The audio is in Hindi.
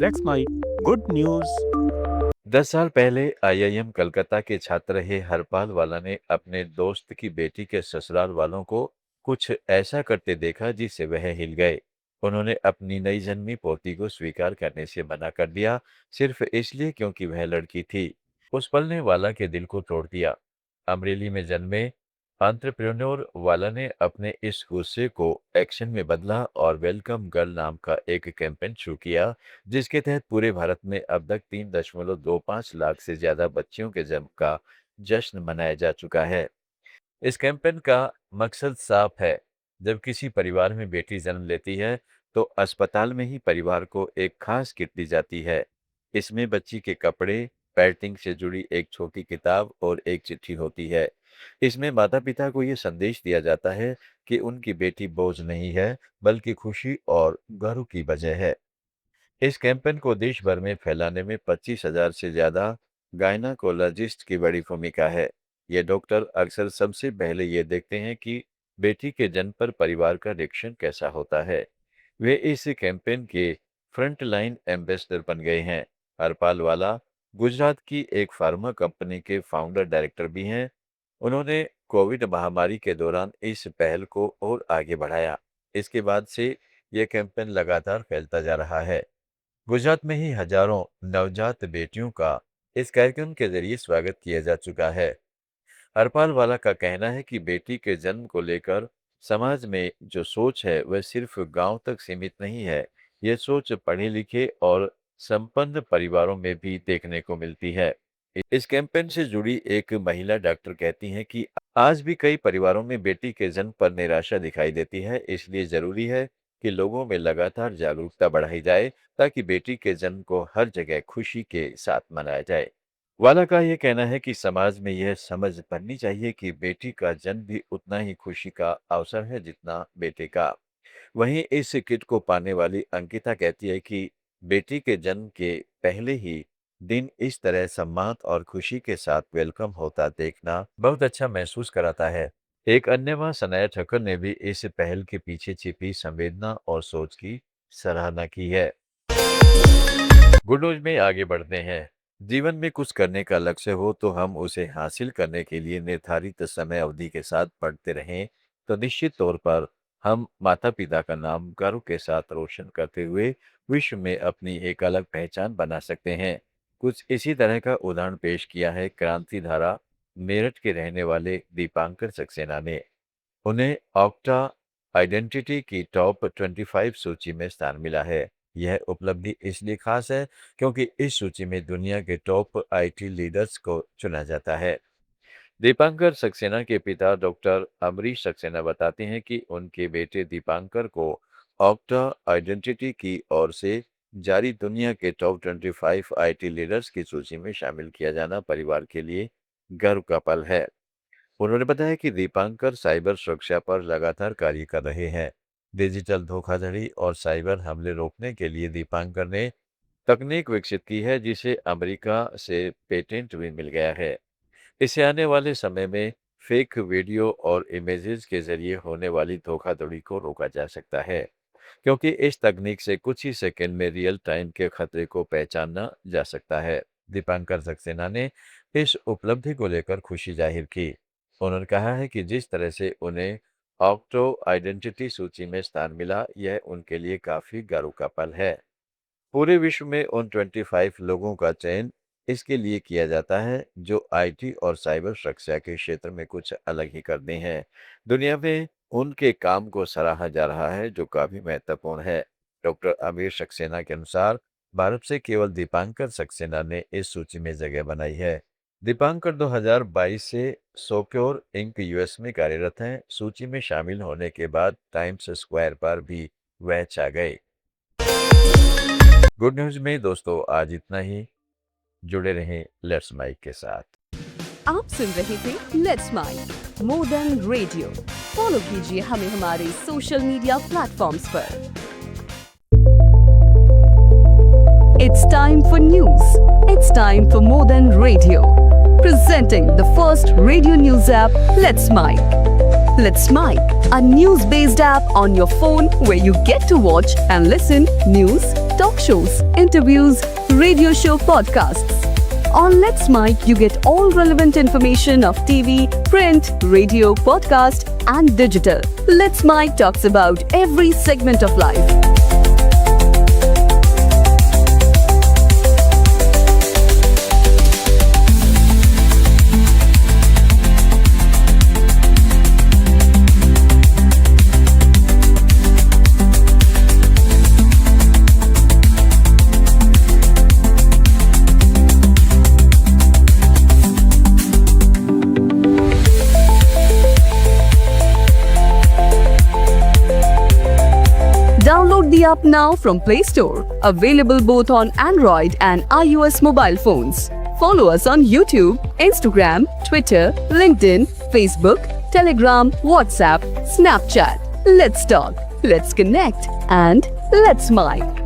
That's my good news. 10 साल पहले आईआईएम कलकत्ता के छात्र रहे हरपाल वाला ने अपने दोस्त की बेटी के ससुराल वालों को कुछ ऐसा करते देखा जिससे वह हिल गए। उन्होंने अपनी नई जन्मी पोती को स्वीकार करने से मना कर दिया, सिर्फ इसलिए क्योंकि वह लड़की थी। उस पल ने वाला के दिल को तोड़ दिया। अमरेली में जन्मे एंटरप्रेन्योर वाला ने अपने इस गुस्से को एक्शन में बदला और वेलकम गर्ल नाम का एक कैंपेन शुरू किया, जिसके तहत पूरे भारत में अब तक 3.25 लाख से ज्यादा बच्चियों के जन्म का जश्न मनाया जा चुका है। इस कैंपेन का मकसद साफ है। जब किसी परिवार में बेटी जन्म लेती है, तो अस्पताल में ही परिवार को एक खास किट दी जाती है। इसमें बच्ची के कपड़े, पैडिंग से जुड़ी एक छोटी किताब और एक चिट्ठी होती है। इसमें माता-पिता को ये संदेश दिया जाता है कि उनकी बेटी बोझ नहीं है, बल्कि खुशी और गर्व की वजह है। इस कैंपेन को देश भर में फैलाने में 25,000 से ज्यादा गायनाकोलॉजिस्ट की बड़ी भूमिका है। ये डॉक्टर अक्सर सबसे पहले ये देखते हैं कि बेटी के जन्म पर परिवार का रिएक्शन कैसा होता है। वे इस कैंपेन के फ्रंट लाइन एम्बेसडर बन गए हैं। हरपाल वाला गुजरात की एक फार्मा कंपनी के फाउंडर डायरेक्टर भी हैं। उन्होंने कोविड महामारी के दौरान इस पहल को और आगे बढ़ाया। इसके बाद से ये कैंपेन लगातार फैलता जा रहा है। गुजरात में ही हजारों नवजात बेटियों का इस कार्यक्रम के जरिए स्वागत किया जा चुका है। हरपाल वाला का कहना है कि बेटी के जन्म को लेकर समाज में जो सोच है वह सिर्फ गांव तक सीमित नहीं है। ये सोच पढ़े लिखे और संपन्न परिवारों में भी देखने को मिलती है। इस कैंपेन से जुड़ी एक महिला डॉक्टर कहती हैं कि आज भी कई परिवारों में बेटी के जन्म पर निराशा दिखाई देती है, इसलिए जरूरी है कि लोगों में लगातार जागरूकता बढ़ाई जाए, ताकि बेटी के जन्म को हर जगह खुशी के साथ मनाया जाए। वाला का ये कहना है कि समाज में यह समझ बननी चाहिए कि बेटी का जन्म भी उतना ही खुशी का अवसर है जितना बेटे का। वहीं इस किट को पाने वाली अंकिता कहती है कि बेटी के जन्म के पहले ही दिन इस तरह सम्मान और खुशी के साथ वेलकम होता देखना बहुत अच्छा महसूस कराता है। एक अन्य मां सनाया ठक्कर ने भी इस पहल के पीछे छिपी संवेदना और सोच की सराहना की है। गुड न्यूज में आगे बढ़ते हैं। जीवन में कुछ करने का लक्ष्य हो तो हम उसे हासिल करने के लिए निर्धारित समय अवधि के साथ बढ़ते रहें, तो निश्चित तौर पर हम माता पिता का नाम गर्व के साथ रोशन करते हुए विश्व में अपनी एक अलग पहचान बना सकते हैं। कुछ इसी तरह का उदाहरण पेश किया है क्रांति धारा मेरठ के रहने वाले दीपांकर सक्सेना ने। उन्हें ऑक्टा आइडेंटिटी की टॉप 25 सूची में स्थान मिला है। यह उपलब्धि इसलिए खास है क्योंकि इस सूची में दुनिया के टॉप आईटी लीडर्स को चुना जाता है। दीपांकर सक्सेना के पिता डॉक्टर अमरीश सक्सेना बताते हैं कि उनके बेटे दीपांकर को ऑक्टा आइडेंटिटी की ओर से जारी दुनिया के टॉप 25 आईटी लीडर्स की सूची में शामिल किया जाना परिवार के लिए गर्व का पल है। उन्होंने बताया कि दीपांकर साइबर सुरक्षा पर लगातार कार्य कर रहे हैं। डिजिटल धोखाधड़ी और साइबर हमले रोकने के लिए दीपांकर ने तकनीक विकसित की है, जिसे अमेरिका से पेटेंट भी मिल गया है। इससे आने वाले समय में फेक वीडियो और इमेजेस के जरिए होने वाली धोखाधड़ी को रोका जा सकता है, क्योंकि इस तकनीक से कुछ ही सेकंड में रियल टाइम के खतरे को पहचाना जा सकता है। दीपांकर सक्सेना ने इस उपलब्धि को लेकर खुशी जाहिर की। उन्होंने कहा है कि जिस तरह से उन्हें ऑक्टो आइडेंटिटी सूची में स्थान मिला, यह उनके लिए काफी गर्व का पल है। पूरे विश्व में उन 25 लोगों का चयन इसके लिए किया जाता है जो आईटी और साइबर सुरक्षा के क्षेत्र में कुछ अलग ही करते हैं। दुनिया में उनके काम को सराहा जा रहा है, जो काफी महत्वपूर्ण है। डॉक्टर आमिर सक्सेना के अनुसार भारत से केवल दीपांकर सक्सेना ने इस सूची में जगह बनाई है। दीपांकर 2022 से सोक्योर इंक यूएस में कार्यरत हैं। सूची में शामिल होने के बाद टाइम्स स्क्वायर पर भी वह छा गए। गुड न्यूज में दोस्तों आज इतना ही। जुड़े रहें लेट्स माइक के साथ। आप सुन रहे थे let's mike more than radio. Follow कीजिए हमें हमारे सोशल मीडिया प्लेटफॉर्म्स पर। It's time for news. It's time for more than radio. Presenting the first radio news app, Let's Mike. Let's Mike, a news-based app on your phone where you get to watch and listen news talk shows, interviews, radio show podcasts. On Let's Mic, you get all relevant information of TV, print, radio, podcast, and digital. Let's Mic talks about every segment of life. Download the app now from Play Store. Available both on Android and iOS mobile phones. Follow us on YouTube, Instagram, Twitter, LinkedIn, Facebook, Telegram, WhatsApp, Snapchat. Let's talk, let's connect, and let's mic.